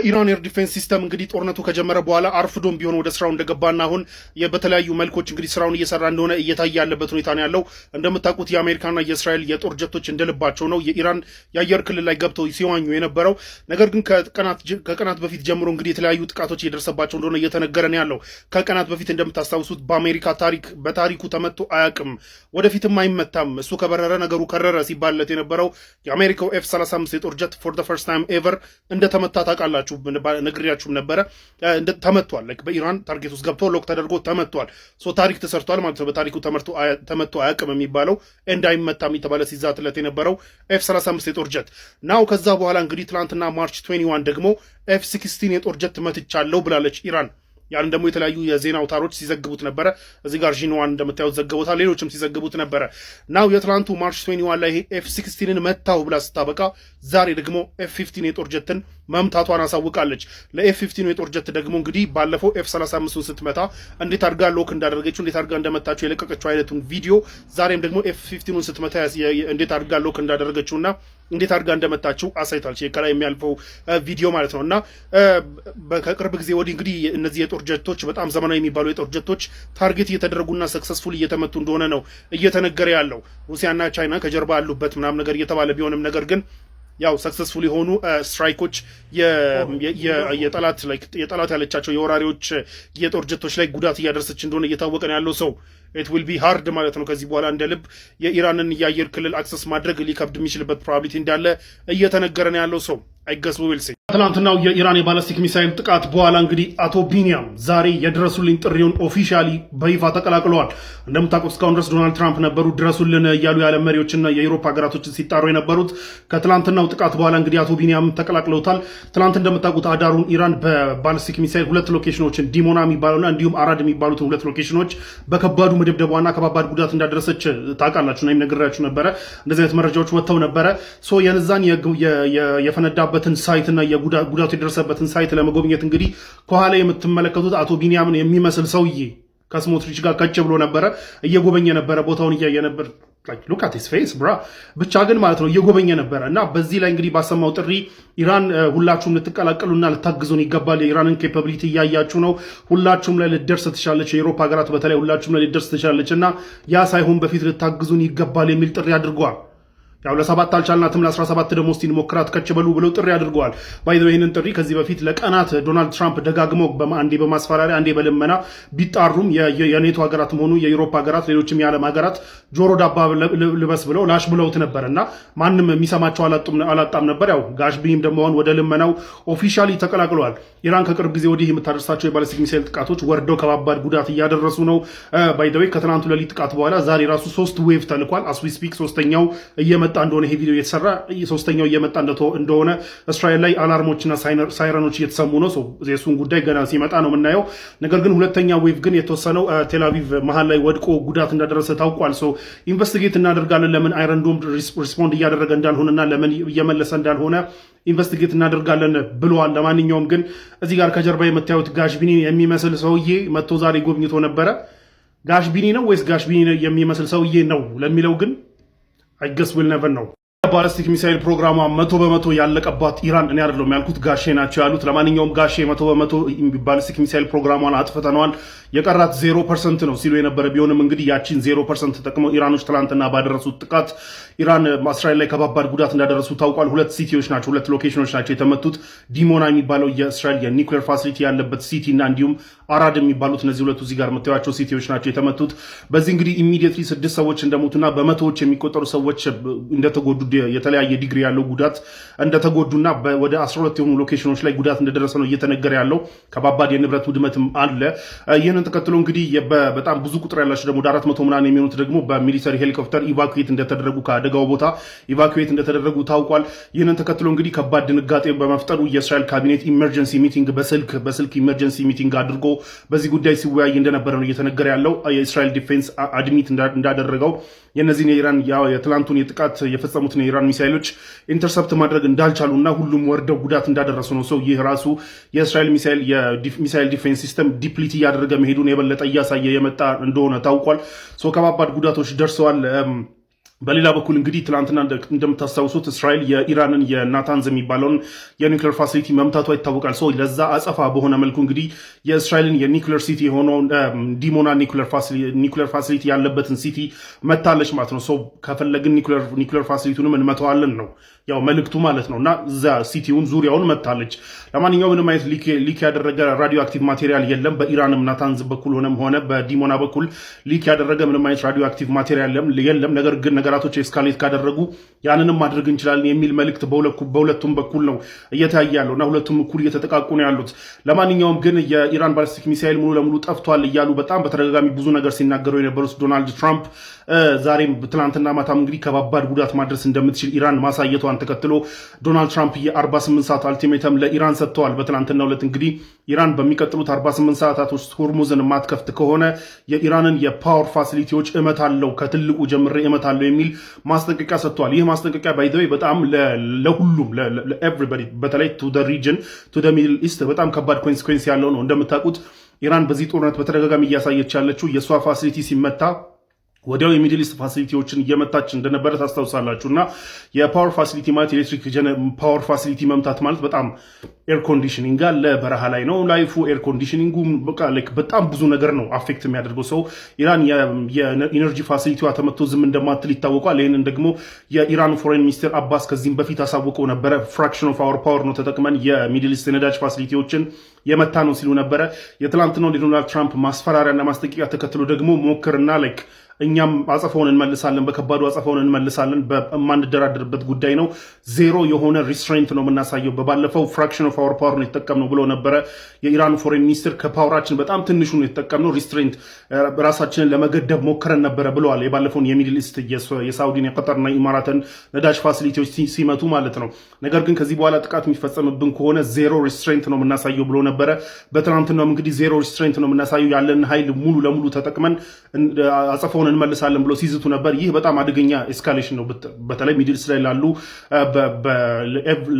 ኢራን ኤር ዲፌንስ ሲስተም እንግዲህ ጦርነቱ ከጀመረ በኋላ አርፍዶም ቢሆን ወደ ስራው እንደገባና አሁን በተለያዩ መልኮች እንግዲህ ስራውን እየሰራ እንደሆነ እየታየ ያለበት ሁኔታ ነው ያለው። እንደምታውቁት የአሜሪካና የእስራኤል የጦር ጀቶች እንደልባቸው ነው የኢራን የአየር ክልል ላይ ገብተው ሲዋኙ የነበረው። ነገር ግን ከቀናት በፊት ጀምሮ እንግዲህ የተለያዩ ጥቃቶች እየደረሰባቸው እንደሆነ እየተነገረ ነው ያለው። ከቀናት በፊት እንደምታስታውሱት በአሜሪካ በታሪኩ ተመቶ አያውቅም፣ ወደፊትም አይመታም፣ እሱ ከበረረ ነገሩ ከረረ ሲባልለት የነበረው የአሜሪካው F-35 የጦር ጀት ፎር ዘ ፈርስት ታይም ኤቨር እንደተመታ ታውቃላችሁ። ነግሬያችሁም ነበረ። ተመቷል። በኢራን ታርጌት ውስጥ ገብቶ ሎክ ተደርጎ ተመቷል። ታሪክ ተሰርቷል ማለት ነው። በታሪኩ ተመቶ አያውቅም የሚባለው እንዳይመታም የተባለ ሲዛትለት የነበረው F-35 የጦር ጀት ናው። ከዛ በኋላ እንግዲህ ትናንትና ማርች 21 ደግሞ F-16 የጦር ጀት መትቻለሁ ብላለች ኢራን። ያን ደግሞ የተለያዩ የዜና አውታሮች ሲዘግቡት ነበረ። እዚህ ጋር ዢንዋን እንደምታዩት ዘግቦታል። ሌሎችም ሲዘግቡት ነበረ። ናው የትላንቱ ማርች 21 ላይ F-16ን መታው ብላ ስታበቃ ዛሬ ደግሞ F-15 የጦር ጀትን መምታቷን አሳውቃለች። ለF-15 የጦር ጀት ደግሞ እንግዲህ ባለፈው F-35ን ስትመታ እንዴት አድርጋ ሎክ እንዳደረገችው እንዴት አድርጋ እንደመታቸው የለቀቀችው አይነቱን ቪዲዮ ዛሬም ደግሞ F-15ን ስትመታ እንዴት አድርጋ ሎክ እንዳደረገችውና እንዴት አድርጋ እንደመታችው አሳይታለች። ከላይ የሚያልፈው ቪዲዮ ማለት ነው። እና ከቅርብ ጊዜ ወዲህ እንግዲህ እነዚህ የጦር ጀቶች በጣም ዘመናዊ የሚባሉ የጦር ጀቶች ታርጌት እየተደረጉና ሰክሰስፉል እየተመቱ እንደሆነ ነው እየተነገረ ያለው። ሩሲያና ቻይና ከጀርባ ያሉበት ምናምን ነገር እየተባለ ቢሆንም ነገር ግን ያው ሰክሰስፉል የሆኑ ስትራይኮች የጠላት ያለቻቸው የወራሪዎች የጦር ጀቶች ላይ ጉዳት እያደረሰች እንደሆነ እየታወቀ ነው ያለው። ሰው ኢት ዊል ቢ ሃርድ ማለት ነው። ከዚህ በኋላ እንደ ልብ የኢራንን የአየር ክልል አክሰስ ማድረግ ሊከብድ የሚችልበት ፕሮባቢሊቲ እንዳለ እየተነገረ ነው ያለው። ሰው አይገስ ዊል ሲ ትናንትናው የኢራን የባለስቲክ ሚሳይል ጥቃት በኋላ እንግዲህ አቶ ቢኒያም ዛሬ የድረሱልኝ ጥሪውን ኦፊሻሊ በይፋ ተቀላቅለዋል። እንደምታውቁት እስካሁን ድረስ ዶናልድ ትራምፕ ነበሩ ድረሱልን እያሉ የዓለም መሪዎችና የአውሮፓ ሀገራቶችን ሲጣሩ የነበሩት። ከትላንትናው ጥቃት በኋላ እንግዲህ አቶ ቢኒያም ተቀላቅለውታል። ትላንት እንደምታውቁት አዳሩን ኢራን በባለስቲክ ሚሳይል ሁለት ሎኬሽኖችን ዲሞና የሚባለውና እንዲሁም አራድ የሚባሉትን ሁለት ሎኬሽኖች በከባዱ መደብደቧና ከባባድ ጉዳት እንዳደረሰች ታውቃላችሁ። እኔም ነግሬያችሁ ነበረ። እንደዚህ አይነት መረጃዎች ወጥተው ነበረ። የነዛን የፈነዳበትን ሳይትና ጉዳቱ የደረሰበትን ሳይት ለመጎብኘት እንግዲህ ከኋላ የምትመለከቱት አቶ ቢኒያምን የሚመስል ሰውዬ ከስሞትሪች ጋር ከች ብሎ ነበረ። እየጎበኘ ነበረ፣ ቦታውን እያየ ነበር። ሉክ አት ሂዝ ፌስ ብራ ብቻ ግን ማለት ነው እየጎበኘ ነበረ። እና በዚህ ላይ እንግዲህ ባሰማው ጥሪ ኢራን ሁላችሁም ልትቀላቀሉና ልታግዙን ይገባል። የኢራንን ኬፓቢሊቲ እያያችሁ ነው። ሁላችሁም ላይ ልደርስ ትችላለች። የአውሮፓ ሀገራት በተለይ ሁላችሁም ላይ ልደርስ ትችላለች እና ያ ሳይሆን በፊት ልታግዙን ይገባል የሚል ጥሪ አድርገዋል። ያው ለ7 አልቻልናትም ለ17 ደግሞ እስቲ እንሞክራት ከች በሉ ብለው ጥሪ አድርገዋል። ባይዘው ይህንን ጥሪ ከዚህ በፊት ለቀናት ዶናልድ ትራምፕ ደጋግመው አንዴ በማስፈራሪያ አንዴ በልመና ቢጣሩም የኔቶ ሀገራትም ሆኑ የአውሮፓ ሀገራት ሌሎችም የዓለም ሀገራት ጆሮ ዳባ ልበስ ብለው ላሽ ብለውት ነበር እና ማንም የሚሰማቸው አላጣም ነበር። ያው ጋሽ ቢኒም ደግሞ አሁን ወደ ልመናው ኦፊሻሊ ተቀላቅለዋል። ኢራን ከቅርብ ጊዜ ወዲህ የምታደርሳቸው የባለስቲክ ሚሳይል ጥቃቶች ወርደው ከባባድ ጉዳት እያደረሱ ነው። ባይዘው ከትናንቱ ሌሊት ጥቃት በኋላ ዛሬ ራሱ 3 ዌቭ ተልኳል። አስዊ ስፒክ ሶስተኛው እየመጣ እንደሆነ ይሄ ቪዲዮ የተሰራ ሶስተኛው እየመጣ እንደሆነ እስራኤል ላይ አላርሞችና ሳይረኖች እየተሰሙ ነው። የሱን ጉዳይ ገና ሲመጣ ነው የምናየው። ነገር ግን ሁለተኛ ዌቭ ግን የተወሰነው ቴልአቪቭ መሀል ላይ ወድቆ ጉዳት እንዳደረሰ ታውቋል። ኢንቨስቲጌት እናደርጋለን ለምን አይረን ዶም ሪስፖንድ እያደረገ እንዳልሆነና ለምን እየመለሰ እንዳልሆነ ኢንቨስቲጌት እናደርጋለን ብለዋል። ለማንኛውም ግን እዚህ ጋር ከጀርባ የምታዩት ጋሽ ቢኒ የሚመስል ሰውዬ መጥቶ ዛሬ ጎብኝቶ ነበረ። ጋሽ ቢኒ ነው ወይስ ጋሽ ቢኒ የሚመስል ሰውዬ ነው ለሚለው ግን I guess we'll never know. ባለስቲክ ሚሳይል ፕሮግራሟ 100% ያለቀባት ኢራን እኔ አይደለም ያልኩት ጋሼ ናቸው ያሉት። ለማንኛውም ጋሼ 100% ባለስቲክ ሚሳይል ፕሮግራሟን አጥፍተናል የቀራት 0% ነው ሲሉ የነበረ ቢሆንም እንግዲህ ያቺን 0% ተጠቅመው ኢራኖች ትላንትና ባደረሱት ጥቃት ኢራን እስራኤል ላይ ከባባድ ጉዳት እንዳደረሱ ታውቋል። ሁለት ሲቲዎች ናቸው፣ ሁለት ሎኬሽኖች ናቸው የተመቱት። ዲሞና የሚባለው የእስራኤል የኒውክሌር ፋሲሊቲ ያለበት ሲቲ እና እንዲሁም አራድ የሚባሉት እነዚህ ሁለቱ እዚህ ጋር የምታዩቸው ሲቲዎች ናቸው የተመቱት። በዚህ እንግዲህ ኢሚዲየትሊ 6 ሰዎች እንደሞቱና በመቶዎች የሚቆጠሩ ሰዎች እንደተጎዱ የተለያየ ዲግሪ ያለው ጉዳት እንደተጎዱና ወደ 12 የሆኑ ሎኬሽኖች ላይ ጉዳት እንደደረሰ ነው እየተነገረ ያለው። ከባባድ የንብረት ውድመትም አለ። ይህንን ተከትሎ እንግዲህ በጣም ብዙ ቁጥር ያላቸው ደግሞ ወደ 400 ምናምን የሚሆኑት ደግሞ በሚሊተሪ ሄሊኮፕተር ኢቫኩዌት እንደተደረጉ ከአደጋው ቦታ ኢቫኩዌት እንደተደረጉ ታውቋል። ይህንን ተከትሎ እንግዲህ ከባድ ድንጋጤ በመፍጠሩ የእስራኤል ካቢኔት ኢመርጀንሲ ሚቲንግ በስልክ ኢመርጀንሲ ሚቲንግ አድርጎ በዚህ ጉዳይ ሲወያይ እንደነበረ ነው እየተነገረ ያለው። የእስራኤል ዲፌንስ አድሚት እንዳደረገው የነዚህን የኢራን የትላንቱን የጥቃት የፈጸሙትን የኢራን ሚሳይሎች ኢንተርሰፕት ማድረግ እንዳልቻሉና ሁሉም ወርደው ጉዳት እንዳደረሱ ነው። ይህ ራሱ የእስራኤል ሚሳይል ዲፌንስ ሲስተም ዲፕሊት እያደረገ መሄዱን የበለጠ እያሳየ የመጣ እንደሆነ ታውቋል። ከባባድ ጉዳቶች ደርሰዋል። በሌላ በኩል እንግዲህ ትላንትና እንደምታስታውሱት እስራኤል የኢራንን የናታንዝ የሚባለውን የኒውክሌር ፋሲሊቲ መምታቷ ይታወቃል። ሰው ለዛ አጸፋ በሆነ መልኩ እንግዲህ የእስራኤልን የኒውክሌር ሲቲ የሆነውን ዲሞና ኒውክሌር ፋሲሊቲ ያለበትን ሲቲ መታለች ማለት ነው። ሰው ከፈለግን ኒውክሌር ፋሲሊቲውንም እንመተዋለን ነው ያው መልእክቱ ማለት ነው። እና እዛ ሲቲውን ዙሪያውን መታለች። ለማንኛውም ምንም አይነት ሊክ ያደረገ ራዲዮ አክቲቭ ማቴሪያል የለም። በኢራንም ናታንዝ በኩል ሆነ በዲሞና በኩል ሊክ ያደረገ ምንም አይነት ራዲዮ አክቲቭ ማቴሪያል የለም። ነገር ግን ነገራቶች ኤስካሌት ካደረጉ ያንንም ማድረግ እንችላለን የሚል መልእክት በሁለቱም በኩል ነው እየታየ ያለው እና ሁለቱም እኩል እየተጠቃቁ ነው ያሉት። ለማንኛውም ግን የኢራን ባሊስቲክ ሚሳይል ሙሉ ለሙሉ ጠፍቷል እያሉ በጣም በተደጋጋሚ ብዙ ነገር ሲናገሩ የነበሩት ዶናልድ ትራምፕ ዛሬም ትላንትና ማታም እንግዲህ ከባባድ ጉዳት ማድረስ እንደምትችል ኢራን ማሳየቷን ተከትሎ ዶናልድ ትራምፕ የ48 ሰዓት አልቲሜተም ለኢራን ሰጥተዋል። በትላንትናው ዕለት እንግዲህ ኢራን በሚቀጥሉት 48 ሰዓታት ውስጥ ሆርሙዝን የማትከፍት ከሆነ የኢራንን የፓወር ፋሲሊቲዎች እመታለው፣ ከትልቁ ጀምሬ እመታለው የሚል ማስጠንቀቂያ ሰጥተዋል። ይህ ማስጠንቀቂያ ባይ ዘ ዌይ በጣም ለሁሉም ለኤቭሪባዲ በተለይ ቱ ዘ ሪጅን ቱ ዘ ሚድል ኢስት በጣም ከባድ ኮንሲኩዌንስ ያለው ነው። እንደምታውቁት ኢራን በዚህ ጦርነት በተደጋጋሚ እያሳየች ያለችው የእሷ ፋሲሊቲ ሲመታ ወዲያው የሚድል ኢስት ፋሲሊቲዎችን እየመታች እንደነበረ ታስታውሳላችሁ። እና የፓወር ፋሲሊቲ ማለት ኤሌክትሪክ ፓወር ፋሲሊቲ መምታት ማለት በጣም ኤር ኮንዲሽኒንግ አለ፣ በረሃ ላይ ነው ላይፉ። ኤር ኮንዲሽኒንጉ በጣም ብዙ ነገር ነው አፌክት የሚያደርገው። ሰው ኢራን የኢነርጂ ፋሲሊቲዋ ተመቶ ዝም እንደማትል ይታወቃል። ይህንን ደግሞ የኢራን ፎሬን ሚኒስትር አባስ ከዚህም በፊት አሳውቀው ነበረ። ፍራክሽን ኦፍ አወር ፓወር ነው ተጠቅመን የሚድል ኢስት የነዳጅ ፋሲሊቲዎችን የመታ ነው ሲሉ ነበረ። የትላንትናው የዶናልድ ትራምፕ ማስፈራሪያና ማስጠንቀቂያ ተከትሎ ደግሞ ሞክርና እኛም አጸፋውን እንመልሳለን፣ በከባዱ አጸፋውን እንመልሳለን፣ በማንደራደርበት ጉዳይ ነው፣ ዜሮ የሆነ ሪስትሬንት ነው የምናሳየው፣ በባለፈው ፍራክሽን ኦፍ አወር ፓወር ነው የተጠቀምነው ብሎ ነበረ የኢራን ፎሬን ሚኒስትር። ከፓወራችን በጣም ትንሹ ነው የተጠቀምነው፣ ሪስትሬንት ራሳችንን ለመገደብ ሞክረን ነበረ ብለዋል። የባለፈውን የሚድል ኢስት የሳውዲን የቀጠርና ኢማራትን ነዳጅ ፋሲሊቲዎች ሲመቱ ማለት ነው። ነገር ግን ከዚህ በኋላ ጥቃት የሚፈጸምብን ከሆነ ዜሮ ሪስትሬንት ነው የምናሳየው ብሎ ነበረ። በትናንትናውም እንግዲህ ዜሮ ሪስትሬንት ነው የምናሳየው፣ ያለን ኃይል ሙሉ ለሙሉ ተጠቅመን አጸፋውን እንመልሳለን ብሎ ሲዝቱ ነበር። ይህ በጣም አደገኛ ኤስካሌሽን ነው። በተለይ ሚድል ኢስት ላይ ላሉ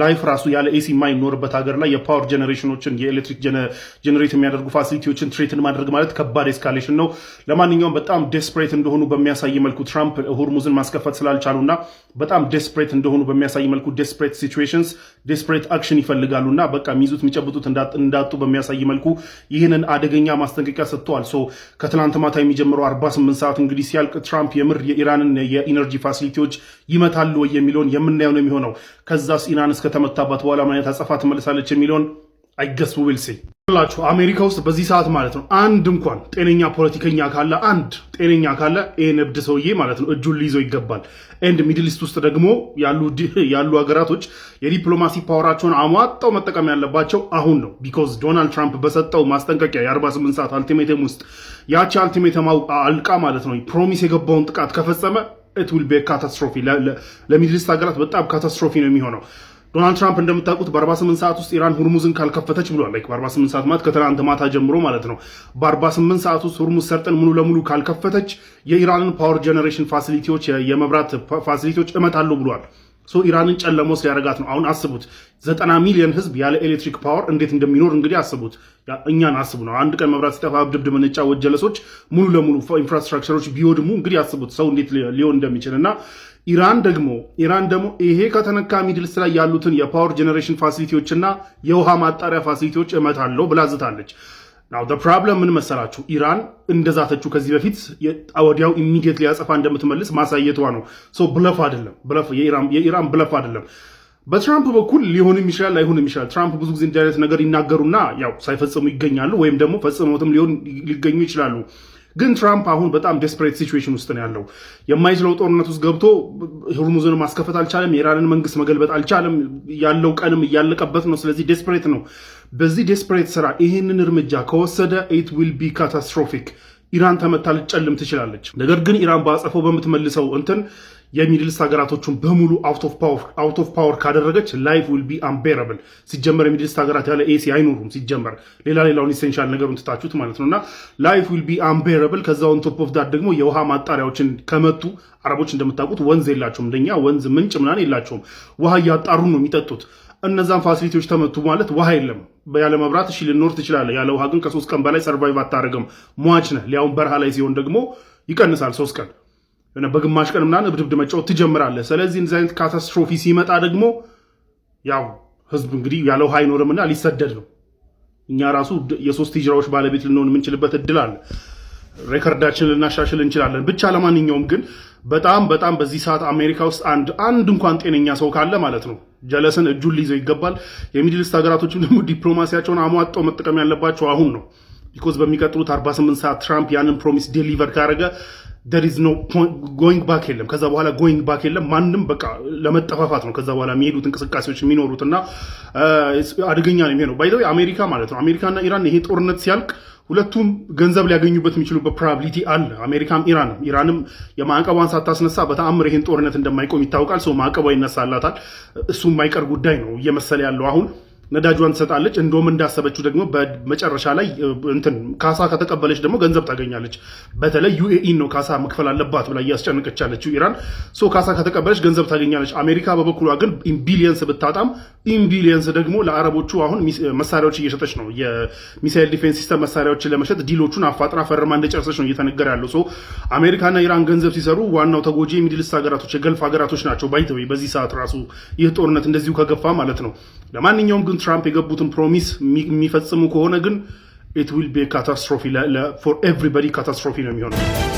ላይፍ ራሱ ያለ ኤሲ የማይኖርበት ሀገር ላይ የፓወር ጀኔሬሽኖችን የኤሌክትሪክ ጀኔሬት የሚያደርጉ ፋሲሊቲዎችን ትሬትን ማድረግ ማለት ከባድ ኤስካሌሽን ነው። ለማንኛውም በጣም ዴስፕሬት እንደሆኑ በሚያሳይ መልኩ ትራምፕ ሆርሙዝን ማስከፈት ስላልቻሉና በጣም ዴስፕሬት እንደሆኑ በሚያሳይ መልኩ ዴስፕሬት ሲቹዌሽንስ ዴስፕሬት አክሽን ይፈልጋሉና በቃ የሚይዙት የሚጨብጡት እንዳጡ በሚያሳይ መልኩ ይህንን አደገኛ ማስጠንቀቂያ ሰጥተዋል። ከትናንት ማታ የሚጀምረው 48 ሰዓት እንግዲህ ሲያልቅ ትራምፕ የምር የኢራንን የኢነርጂ ፋሲሊቲዎች ይመታሉ ወይ የሚለውን የምናየው ነው የሚሆነው። ከዛስ ኢራን እስከተመታባት በኋላ ምን አይነት አጸፋ ትመልሳለች የሚለውን አይገስ ዊል ሲ ላችሁ። አሜሪካ ውስጥ በዚህ ሰዓት ማለት ነው አንድ እንኳን ጤነኛ ፖለቲከኛ ካለ ይህን እብድ ሰውዬ ማለት ነው እጁን ሊይዘው ይገባል። ኤንድ ሚድል ኢስት ውስጥ ደግሞ ያሉ ሀገራቶች የዲፕሎማሲ ፓወራቸውን አሟጠው መጠቀም ያለባቸው አሁን ነው። ቢኮዝ ዶናልድ ትራምፕ በሰጠው ማስጠንቀቂያ የ48 ሰዓት አልቲሜተም ውስጥ ያቺ አልቲሜተም አልቃ ማለት ነው ፕሮሚስ የገባውን ጥቃት ከፈጸመ ኢት ዊል ቢ ካታስትሮፊ፣ ለሚድል ኢስት ሀገራት በጣም ካታስትሮፊ ነው የሚሆነው። ዶናልድ ትራምፕ እንደምታውቁት በ48 ሰዓት ውስጥ ኢራን ሁርሙዝን ካልከፈተች ብሏል። በ48 ሰዓት ማለት ከትናንት ማታ ጀምሮ ማለት ነው። በ48 ሰዓት ውስጥ ሁርሙዝ ሰርጠን ሙሉ ለሙሉ ካልከፈተች የኢራንን ፓወር ጀነሬሽን ፋሲሊቲዎች፣ የመብራት ፋሲሊቲዎች እመታለሁ ብሏል። ኢራንን ጨለሞ ሊያረጋት ነው። አሁን አስቡት 90 ሚሊዮን ህዝብ ያለ ኤሌክትሪክ ፓወር እንዴት እንደሚኖር እንግዲህ አስቡት። እኛን አስቡ ነው። አንድ ቀን መብራት ሲጠፋ ድብድብ ምንጫወት ጀለሶች ሙሉ ለሙሉ ኢንፍራስትራክቸሮች ቢወድሙ እንግዲህ አስቡት ሰው እንዴት ሊሆን እንደሚችል እና ኢራን ደግሞ ይሄ ከተነካ ሚድል ኢስት ላይ ያሉትን የፓወር ጀነሬሽን ፋሲሊቲዎችና የውሃ ማጣሪያ ፋሲሊቲዎች እመታለሁ ብላ ዝታለች። ናው ፕሮብለም ምን መሰላችሁ? ኢራን እንደዛተችው ከዚህ በፊት ወዲያው ኢሚዲየት ሊያጸፋ እንደምትመልስ ማሳየቷ ነው። ብለፍ አይደለም፣ የኢራን ብለፍ አይደለም። በትራምፕ በኩል ሊሆንም ይችላል ላይሆንም ይችላል። ትራምፕ ብዙ ጊዜ እንዲህ አይነት ነገር ይናገሩና ያው ሳይፈጽሙ ይገኛሉ፣ ወይም ደግሞ ፈጽመውትም ሊገኙ ይችላሉ። ግን ትራምፕ አሁን በጣም ዴስፕሬት ሲቹዌሽን ውስጥ ነው ያለው። የማይችለው ጦርነት ውስጥ ገብቶ ሆርሙዝን ማስከፈት አልቻለም። የኢራንን መንግስት መገልበጥ አልቻለም። ያለው ቀንም እያለቀበት ነው። ስለዚህ ዴስፕሬት ነው። በዚህ ዴስፕሬት ስራ ይህንን እርምጃ ከወሰደ ኢት ዊል ቢ ካታስትሮፊክ። ኢራን ተመታ ልትጨልም ትችላለች። ነገር ግን ኢራን በአጸፋው በምትመልሰው የሚድል ኢስት ሀገራቶቹን በሙሉ አውት ኦፍ ፓወር ካደረገች ላይፍ ዊል ቢ አንቤረብል። ሲጀመር የሚድል ኢስት ሀገራት ያለ ኤሲ አይኖሩም። ሲጀመር ሌላውን ኢሴንሻል ነገሩን ትታችሁት ማለት ነውና ላይፍ ዊል ቢ አንቤረብል። ከዛ ኦን ቶፕ ኦፍ ዳት ደግሞ የውሃ ማጣሪያዎችን ከመቱ አረቦች እንደምታውቁት ወንዝ የላቸውም። እንደኛ ወንዝ ምንጭ ምናምን የላቸውም። ውሃ እያጣሩ ነው የሚጠጡት። እነዛን ፋሲሊቲዎች ተመቱ ማለት ውሃ የለም። ያለ መብራት እሺ ልኖር ትችላለህ። ያለ ውሃ ግን ከ3 ቀን በላይ ሰርቫይቭ አታደርግም። ሟች ነህ። ሊያውም በረሃ ላይ ሲሆን ደግሞ ይቀንሳል 3 ቀን። በግማሽ ቀን ምናምን እብድብድ መጫወት ትጀምራለህ። ስለዚህ እንደዚህ አይነት ካታስትሮፊ ሲመጣ ደግሞ ያው ህዝብ እንግዲህ ያለ ውሃ አይኖርምና ሊሰደድ ነው። እኛ ራሱ የሶስት ሂጅራዎች ባለቤት ልንሆን የምንችልበት እድል አለ። ሬከርዳችን ልናሻሽል እንችላለን። ብቻ ለማንኛውም ግን በጣም በዚህ ሰዓት አሜሪካ ውስጥ አንድ እንኳን ጤነኛ ሰው ካለ ማለት ነው ጀለስን እጁን ሊይዘው ይገባል። የሚድል ኢስት ሀገራቶችም ደግሞ ዲፕሎማሲያቸውን አሟጠው መጠቀም ያለባቸው አሁን ነው። ቢኮዝ በሚቀጥሉት 48 ሰዓት ትራምፕ ያንን ፕሮሚስ ዴሊቨር ካደረገ there is no going back የለም። ከዛ በኋላ going back የለም። ማንም በቃ ለመጠፋፋት ነው ከዛ በኋላ የሚሄዱት እንቅስቃሴዎች የሚኖሩትና አደገኛ ነው የሚሆነው። ባይ ዘ ወይ አሜሪካ ማለት ነው አሜሪካና ኢራን ይሄ ጦርነት ሲያልቅ ሁለቱም ገንዘብ ሊያገኙበት የሚችሉበት ፕሮባቢሊቲ አለ። አሜሪካም ኢራንም የማዕቀቧን ሳታስነሳ በተአምር ይሄን ጦርነት እንደማይቆም ይታወቃል። ሰው ማዕቀቧ ይነሳላታል። እሱ የማይቀር ጉዳይ ነው እየመሰለ ያለው አሁን። ነዳጇን ትሰጣለች። እንደውም እንዳሰበችው ደግሞ በመጨረሻ ላይ ካሳ ከተቀበለች ደግሞ ገንዘብ ታገኛለች። በተለይ ዩኤኢ ነው ካሳ መክፈል አለባት ብላ እያስጨነቀች ያለችው ኢራን። ካሳ ከተቀበለች ገንዘብ ታገኛለች። አሜሪካ በበኩሏ ግን ኢምቢሊየንስ ብታጣም ኢምቢሊየንስ ደግሞ ለአረቦቹ አሁን መሳሪያዎች እየሸጠች ነው። የሚሳይል ዲፌንስ ሲስተም መሳሪያዎችን ለመሸጥ ዲሎቹን አፋጥና ፈርማ እንደጨረሰች ነው እየተነገረ ያለው። አሜሪካና ኢራን ገንዘብ ሲሰሩ ዋናው ተጎጂ የሚድል ኢስት ሀገራቶች፣ የገልፍ ሀገራቶች ናቸው። ባይተወይ በዚህ ሰዓት ራሱ ይህ ጦርነት እንደዚሁ ከገፋ ማለት ነው። ለማንኛውም ግን ትራምፕ የገቡትን ፕሮሚስ የሚፈጽሙ ከሆነ ግን it will be a catastrophe for everybody catastrophe ነው የሚሆነው።